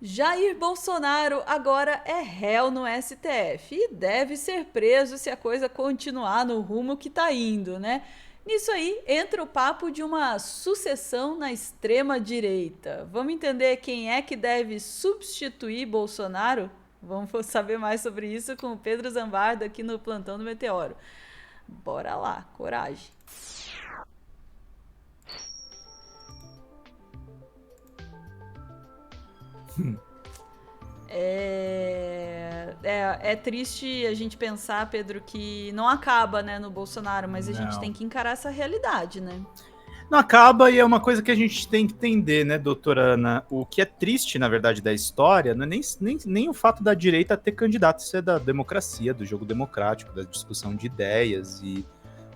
Jair Bolsonaro agora é réu no STF e deve ser preso se a coisa continuar no rumo que tá indo, né? Nisso aí entra o papo de uma sucessão na extrema-direita. Vamos entender quem é que deve substituir Bolsonaro? Vamos saber mais sobre isso com o Pedro Zambardo aqui no Plantão do Meteoro. Bora lá, coragem. É triste a gente pensar, Pedro, que não acaba, né, no Bolsonaro, mas a gente tem que encarar essa realidade, né? Não acaba e é uma coisa que a gente tem que entender, né, doutora Ana? O que é triste, na verdade, da história não é nem o fato da direita ter candidato, isso é da democracia, do jogo democrático, da discussão de ideias e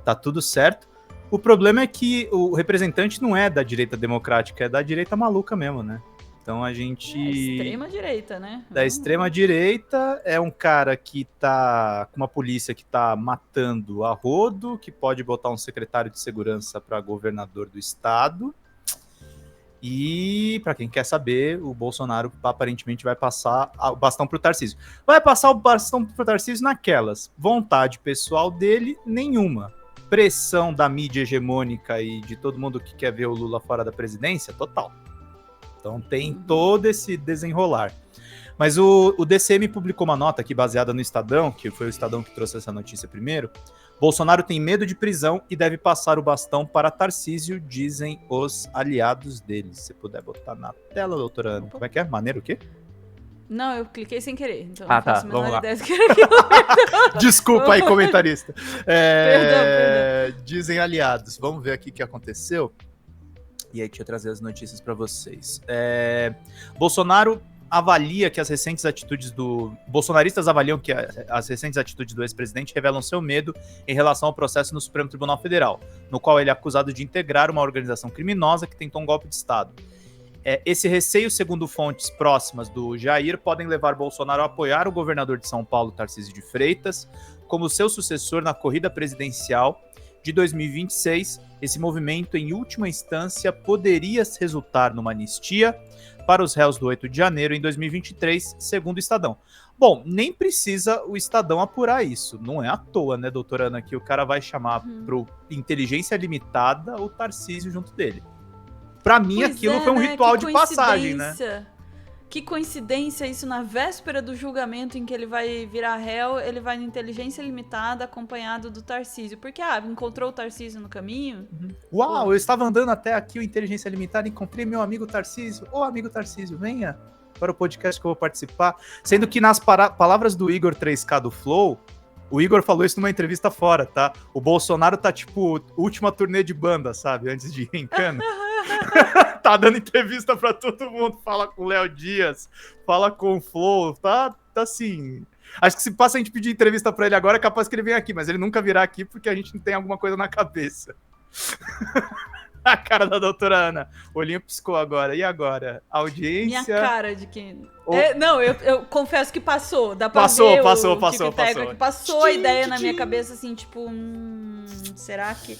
tá tudo certo. O problema é que o representante não é da direita democrática, é da direita maluca mesmo, né? Então a gente... extrema-direita, né? Da extrema-direita é um cara que tá com uma polícia que tá matando a rodo, que pode botar um secretário de segurança para governador do estado. E, para quem quer saber, o Bolsonaro aparentemente vai passar o bastão pro Tarcísio. Vai passar o bastão pro Tarcísio naquelas. Vontade pessoal dele, nenhuma. Pressão da mídia hegemônica e de todo mundo que quer ver o Lula fora da presidência, total. Então tem todo esse desenrolar. Mas o DCM publicou uma nota aqui baseada no Estadão, que foi o Estadão que trouxe essa notícia primeiro. Bolsonaro tem medo de prisão e deve passar o bastão para Tarcísio, dizem os aliados dele. Se puder botar na tela, doutora Ana. Como é que é? Maneiro o quê? Não, eu cliquei sem querer, então não faço a menor ideia do que era aquilo. Desculpa aí, comentarista. Perdão. Dizem aliados. Vamos ver aqui o que aconteceu. E aí, deixa eu trazer as notícias para vocês. Bolsonaro avalia que as recentes atitudes bolsonaristas avaliam que as recentes atitudes do ex-presidente revelam seu medo em relação ao processo no Supremo Tribunal Federal, no qual ele é acusado de integrar uma organização criminosa que tentou um golpe de Estado. Esse receio, segundo fontes próximas do Jair, podem levar Bolsonaro a apoiar o governador de São Paulo, Tarcísio de Freitas, como seu sucessor na corrida presidencial de 2026. Esse movimento, em última instância, poderia resultar numa anistia para os réus do 8 de janeiro em 2023, segundo o Estadão. Bom, nem precisa o Estadão apurar isso. Não é à toa, né, doutora Ana, que o cara vai chamar pro Inteligência Limitada o Tarcísio junto dele. Pra mim, aquilo foi um ritual de passagem, né? Que coincidência isso, na véspera do julgamento em que ele vai virar réu, ele vai na Inteligência Limitada acompanhado do Tarcísio. Porque, encontrou o Tarcísio no caminho? Uau, eu estava andando até aqui o Inteligência Limitada e encontrei meu amigo Tarcísio. Ô, amigo Tarcísio, venha para o podcast que eu vou participar. Sendo que nas palavras do Igor 3K do Flow, o Igor falou isso numa entrevista fora, tá? O Bolsonaro tá, tipo, última turnê de banda, sabe? Antes de ir em cana. Tá dando entrevista pra todo mundo, fala com o Léo Dias, fala com o Flow, tá assim... Acho que se passa a gente pedir entrevista pra ele agora, é capaz que ele venha aqui, mas ele nunca virá aqui porque a gente não tem alguma coisa na cabeça. A cara da doutora Ana, o olhinho piscou agora, e agora? Audiência... Minha cara de quem... não, eu confesso que passou, dá pra passou, ver passou. A ideia na minha cabeça, assim, tipo, será que...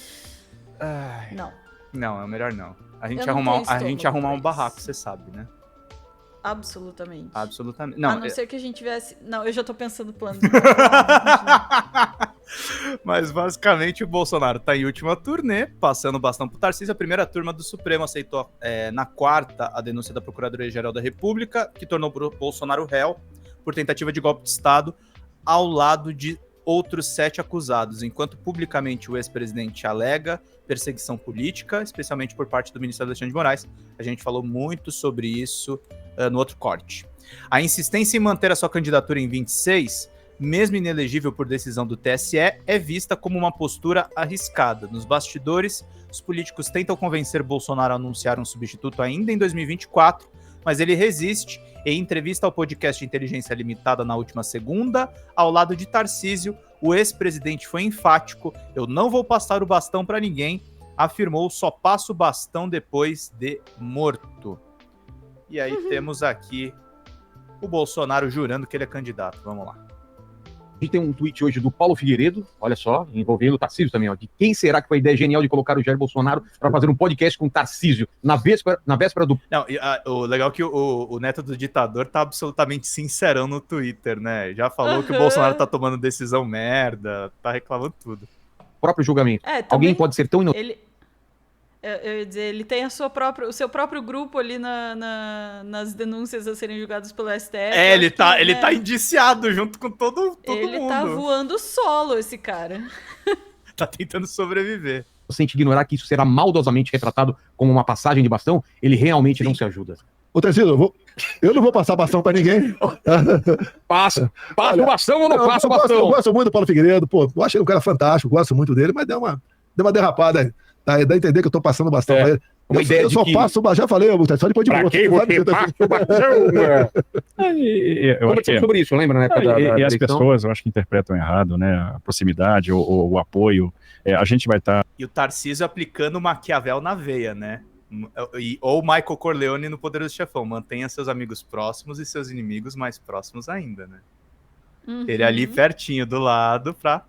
Não, é melhor não. A gente arrumar um barraco, você sabe, né? Absolutamente. Não, a não ser que a gente tivesse... Não, eu já tô pensando no plano. Mas basicamente o Bolsonaro tá em última turnê, passando o bastão pro Tarcísio. A primeira turma do Supremo aceitou na quarta a denúncia da Procuradoria-Geral da República, que tornou o Bolsonaro réu por tentativa de golpe de Estado, ao lado de outros 7 acusados, enquanto publicamente o ex-presidente alega perseguição política, especialmente por parte do ministro Alexandre de Moraes. A gente falou muito sobre isso no outro corte. A insistência em manter a sua candidatura em 26, mesmo inelegível por decisão do TSE, é vista como uma postura arriscada. Nos bastidores, os políticos tentam convencer Bolsonaro a anunciar um substituto ainda em 2024, mas ele resiste. Em entrevista ao podcast Inteligência Limitada na última segunda, ao lado de Tarcísio, o ex-presidente foi enfático: eu não vou passar o bastão para ninguém, afirmou, só passo o bastão depois de morto. E aí temos aqui o Bolsonaro jurando que ele é candidato. Vamos lá. A gente tem um tweet hoje do Paulo Figueiredo, olha só, envolvendo o Tarcísio também, ó, de quem será que foi a ideia genial de colocar o Jair Bolsonaro para fazer um podcast com o Tarcísio na véspera do... Não, o legal é que o neto do ditador tá absolutamente sincerão no Twitter, né? Já falou que o Bolsonaro tá tomando decisão merda, tá reclamando tudo. próprio julgamento. Alguém pode ser tão inocente... Eu ia dizer, ele tem o seu próprio grupo ali nas denúncias a serem julgadas pelo STF. Ele tá indiciado junto com todo mundo. Ele tá voando solo, esse cara. Tá tentando sobreviver. Inocente ignorar que isso será maldosamente retratado como uma passagem de bastão, ele realmente não se ajuda. Ô, Tarcísio, eu não vou passar bastão pra ninguém. Passa o bastão ou não passa o bastão? Eu gosto muito do Paulo Figueiredo, pô, eu acho ele um cara fantástico, gosto muito dele, mas deu uma derrapada aí. Dá a entender que eu tô passando bastão pra ele. Uma ideia eu de só que... passo, já falei, só depois de pra morto. quem você passa o bastão? Eu acho que sobre isso, lembra, né? E as pessoas, eu acho que interpretam errado, né? A proximidade, o apoio. A gente vai estar... E o Tarcísio aplicando o Maquiavel na veia, né? Ou Michael Corleone no Poderoso Chefão. Mantenha seus amigos próximos e seus inimigos mais próximos ainda, né? Uhum. Ele ali pertinho do lado pra...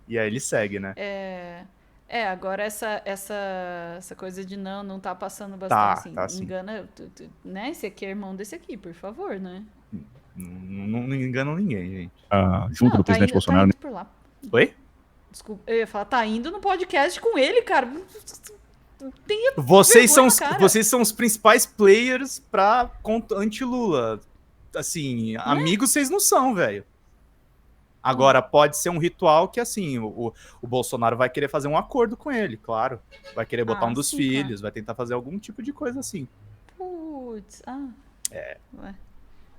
E aí ele segue, né? Agora essa coisa de não tá passando bastante, tá assim. Engana, né? Esse aqui é irmão desse aqui, por favor, né? Não enganam ninguém, gente. Junto do presidente Bolsonaro. Tá indo por lá. Oi? Desculpa, eu ia falar, tá indo no podcast com ele, cara. Vocês são os principais players pra anti-Lula. Assim, amigos vocês não são, velho. Agora, pode ser um ritual que, assim, o Bolsonaro vai querer fazer um acordo com ele, claro. Vai querer botar um dos filhos, vai tentar fazer algum tipo de coisa assim. Putz, Ué.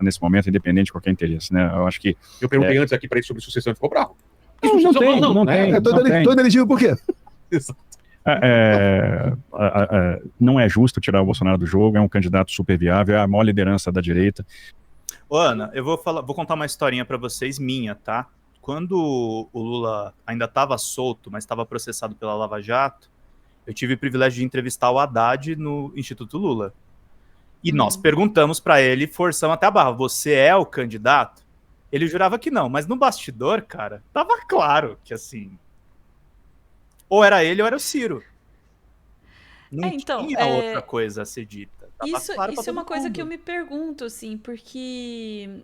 Nesse momento, independente de qualquer interesse, né? Eu acho que... Eu perguntei antes aqui pra ele sobre sucessão, ele ficou bravo. Não tem. Tô inelegível por quê? Não é justo tirar o Bolsonaro do jogo, é um candidato super viável, é a maior liderança da direita. Ô, Ana, eu vou contar uma historinha pra vocês minha, tá? Quando o Lula ainda estava solto, mas estava processado pela Lava Jato, eu tive o privilégio de entrevistar o Haddad no Instituto Lula. E nós perguntamos pra ele, forçamos até a barra, você é o candidato? Ele jurava que não, mas no bastidor, cara, tava claro que, assim, ou era ele ou era o Ciro. Não tinha outra coisa a ser dita. Isso é uma coisa que eu me pergunto, assim, porque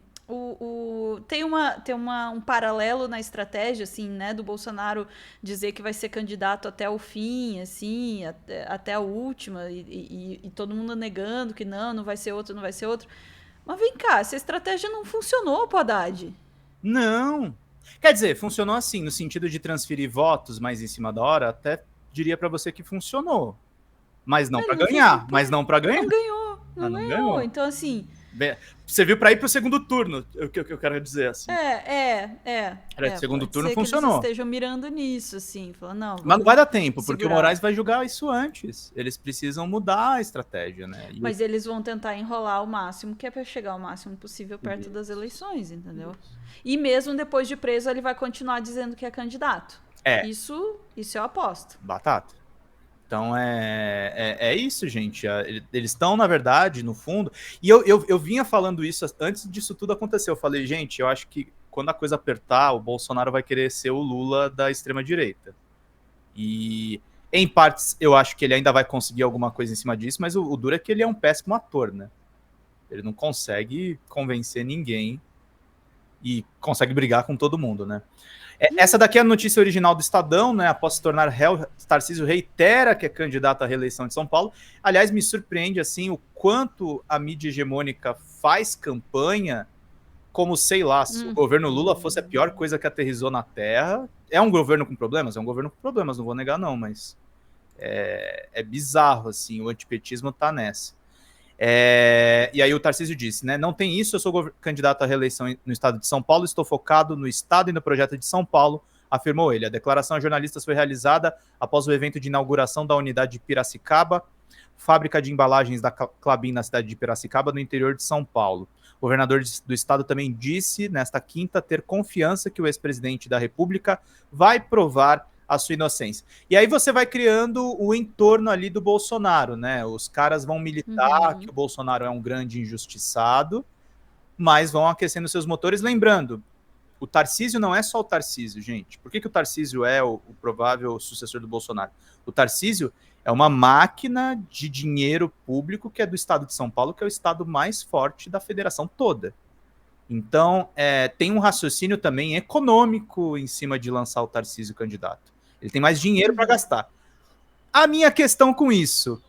tem um paralelo na estratégia, assim, né, do Bolsonaro dizer que vai ser candidato até o fim, assim, até a última, e todo mundo negando que não vai ser outro, não vai ser outro. Mas vem cá, essa estratégia não funcionou pro Haddad. Não. Quer dizer, funcionou assim, no sentido de transferir votos mais em cima da hora, até diria pra você que funcionou. Mas não pra ganhar. Mas não pra ganhar. Não ganhou. Então, assim... Você viu pra ir pro segundo turno, o que eu quero dizer, assim. Segundo turno funcionou. funcionou. Que eles estejam mirando nisso, assim. Falando, não, mas não vai dar tempo, segurar. Porque o Moraes vai julgar isso antes. Eles precisam mudar a estratégia, né? Mas eles vão tentar enrolar o máximo, que é pra chegar o máximo possível perto das eleições, entendeu? E mesmo depois de preso, ele vai continuar dizendo que é candidato. Isso eu aposto. Batata. Então é isso, gente. Eles estão, na verdade, no fundo. E eu vinha falando isso antes disso tudo acontecer. Eu falei, gente, eu acho que quando a coisa apertar, o Bolsonaro vai querer ser o Lula da extrema-direita. E, em partes, eu acho que ele ainda vai conseguir alguma coisa em cima disso, mas o duro é que ele é um péssimo ator, né? Ele não consegue convencer ninguém e consegue brigar com todo mundo, né? Essa daqui é a notícia original do Estadão, né? Após se tornar réu, Tarcísio reitera que é candidato à reeleição de São Paulo. Aliás, me surpreende assim o quanto a mídia hegemônica faz campanha como, sei lá, se o governo Lula fosse a pior coisa que aterrissou na Terra. É um governo com problemas? É um governo com problemas, não vou negar não, mas é bizarro, assim, o antipetismo tá nessa. E aí o Tarcísio disse, né, não tem isso, eu sou candidato à reeleição no estado de São Paulo, estou focado no estado e no projeto de São Paulo, afirmou ele. A declaração a jornalistas foi realizada após o evento de inauguração da unidade de Piracicaba, fábrica de embalagens da Klabin na cidade de Piracicaba, no interior de São Paulo. O governador do estado também disse, nesta quinta, ter confiança que o ex-presidente da República vai provar a sua inocência. E aí você vai criando o entorno ali do Bolsonaro, né? Os caras vão militar que o Bolsonaro é um grande injustiçado, mas vão aquecendo seus motores. Lembrando, o Tarcísio não é só o Tarcísio, gente. Por que o Tarcísio é o provável sucessor do Bolsonaro? O Tarcísio é uma máquina de dinheiro público que é do estado de São Paulo, que é o estado mais forte da federação toda. Então, tem um raciocínio também econômico em cima de lançar o Tarcísio candidato. Ele tem mais dinheiro para gastar. A minha questão com isso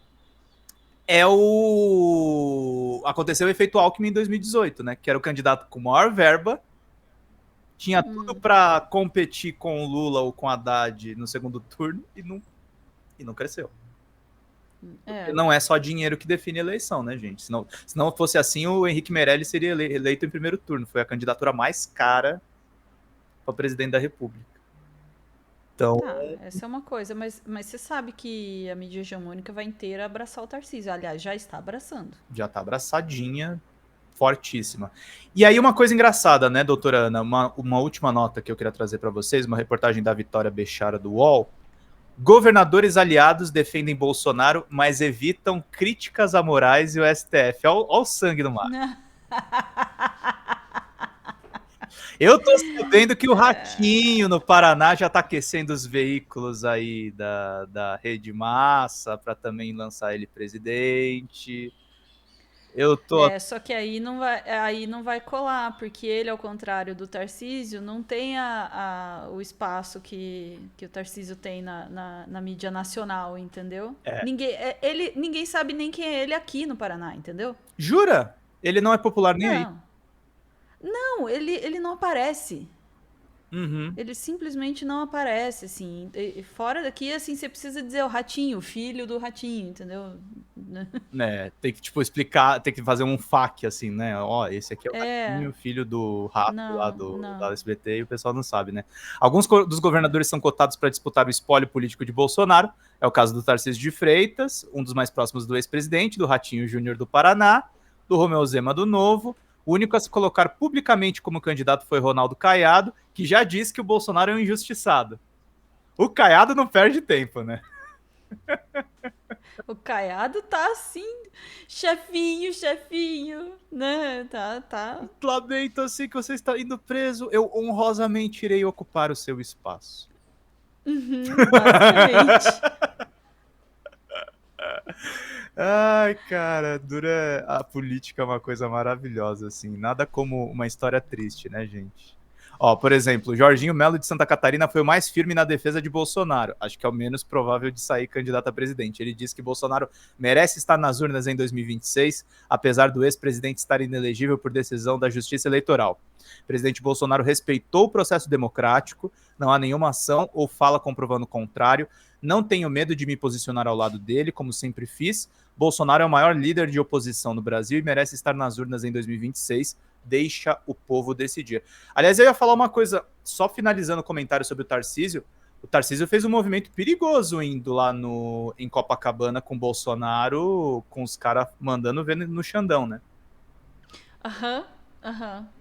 aconteceu o efeito Alckmin em 2018, né? Que era o candidato com maior verba, tinha tudo para competir com o Lula ou com o Haddad no segundo turno e não cresceu. Não é só dinheiro que define a eleição, né, gente? Se não fosse assim, o Henrique Meirelles seria eleito em primeiro turno. Foi a candidatura mais cara para presidente da República. Então... essa é uma coisa, mas você sabe que a mídia hegemônica vai inteira abraçar o Tarcísio. Aliás, já está abraçando. Já está abraçadinha, fortíssima. E aí uma coisa engraçada, né, doutora Ana? Uma última nota que eu queria trazer para vocês, uma reportagem da Vitória Bechara do UOL. Governadores aliados defendem Bolsonaro, mas evitam críticas a Moraes e o STF. Olha o sangue no mar. Eu tô sabendo que o Ratinho no Paraná já tá aquecendo os veículos aí da Rede Massa para também lançar ele presidente. Só que aí não vai colar, porque ele, ao contrário do Tarcísio, não tem o espaço que o Tarcísio tem na mídia nacional, entendeu? Ninguém sabe nem quem é ele aqui no Paraná, entendeu? Jura? Ele não é popular nem aí? Não, ele não aparece. Uhum. Ele simplesmente não aparece, assim. Fora daqui, assim, você precisa dizer o Ratinho, filho do Ratinho, entendeu? Tem que, explicar, tem que fazer um FAQ, assim, né? Esse aqui é o Ratinho, filho do Rato lá da SBT, e o pessoal não sabe, né? Alguns dos governadores são cotados para disputar o espólio político de Bolsonaro. É o caso do Tarcísio de Freitas, um dos mais próximos do ex-presidente, do Ratinho Júnior do Paraná, do Romeu Zema do Novo. O único a se colocar publicamente como candidato foi Ronaldo Caiado, que já disse que o Bolsonaro é um injustiçado. O Caiado não perde tempo, né? O Caiado tá assim, chefinho, né? Tá. Lamento assim que você está indo preso. Eu honrosamente irei ocupar o seu espaço. Basicamente. Ai, cara, a política é uma coisa maravilhosa, assim. Nada como uma história triste, né, gente? Por exemplo, Jorginho Melo de Santa Catarina foi o mais firme na defesa de Bolsonaro. Acho que é o menos provável de sair candidato a presidente. Ele disse que Bolsonaro merece estar nas urnas em 2026, apesar do ex-presidente estar inelegível por decisão da Justiça Eleitoral. O presidente Bolsonaro respeitou o processo democrático, não há nenhuma ação ou fala comprovando o contrário. Não tenho medo de me posicionar ao lado dele, como sempre fiz. Bolsonaro é o maior líder de oposição no Brasil e merece estar nas urnas em 2026. Deixa o povo decidir. Aliás, eu ia falar uma coisa, só finalizando o comentário sobre o Tarcísio. O Tarcísio fez um movimento perigoso indo lá em Copacabana com o Bolsonaro, com os caras mandando ver no Xandão, né?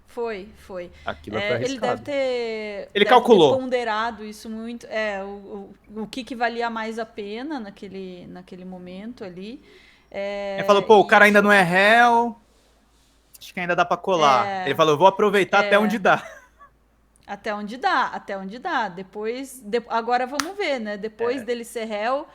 Foi. Aquilo foi arriscado. Ele deve ter... Ele calculou. Ter ponderado isso muito. O que valia mais a pena naquele momento ali. Ele falou, o cara ainda não é réu, acho que ainda dá pra colar. Ele falou, eu vou aproveitar até onde dá. Até onde dá. Agora vamos ver, né? Depois dele ser réu,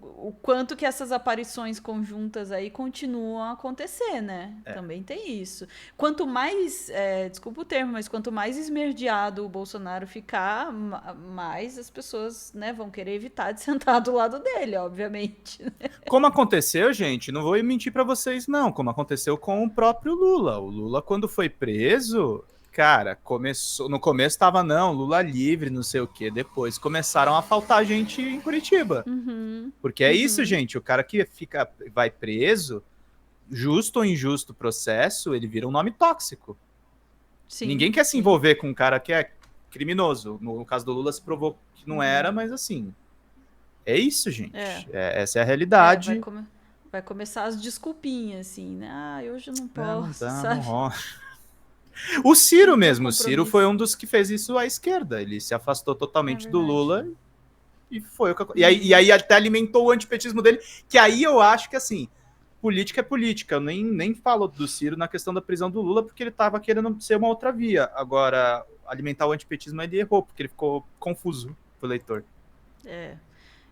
o quanto que essas aparições conjuntas aí continuam a acontecer, né? Também tem isso. Quanto mais, desculpa o termo, mas quanto mais esmerdeado o Bolsonaro ficar, mais as pessoas, né, vão querer evitar de sentar do lado dele, obviamente. Como aconteceu, gente, não vou mentir pra vocês, não, como aconteceu com o próprio Lula. O Lula, quando foi preso... Cara, no começo tava, Lula livre, não sei o quê. Depois começaram a faltar gente em Curitiba. Porque é isso, gente. O cara que vai preso, justo ou injusto processo, ele vira um nome tóxico. Sim, ninguém quer se envolver com um cara que é criminoso. No caso do Lula, se provou que não era, mas assim... É isso, gente. Essa é a realidade. Vai começar as desculpinhas, assim, né? Hoje eu não posso, não sabe? O Ciro mesmo, o Ciro foi um dos que fez isso à esquerda. Ele se afastou totalmente do Lula e foi. E aí até alimentou o antipetismo dele, que aí eu acho que, assim, política é política. Eu nem falo do Ciro na questão da prisão do Lula, porque ele estava querendo ser uma outra via. Agora, alimentar o antipetismo, ele errou, porque ele ficou confuso pro leitor.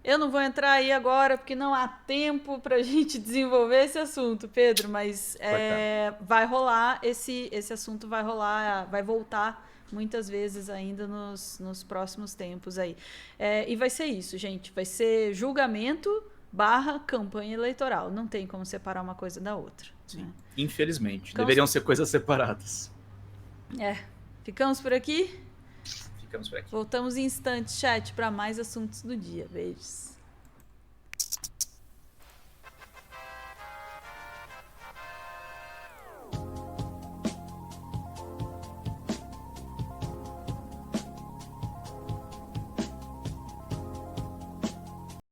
Eu não vou entrar aí agora, porque não há tempo pra gente desenvolver esse assunto, Pedro, mas vai rolar, esse assunto vai rolar, vai voltar muitas vezes ainda nos próximos tempos aí. E vai ser isso, gente, vai ser julgamento / campanha eleitoral, não tem como separar uma coisa da outra. Sim. Né? Infelizmente, deveriam ser coisas separadas. Ficamos por aqui? Ficamos por aqui. Voltamos em instantes, chat, para mais assuntos do dia. Beijos.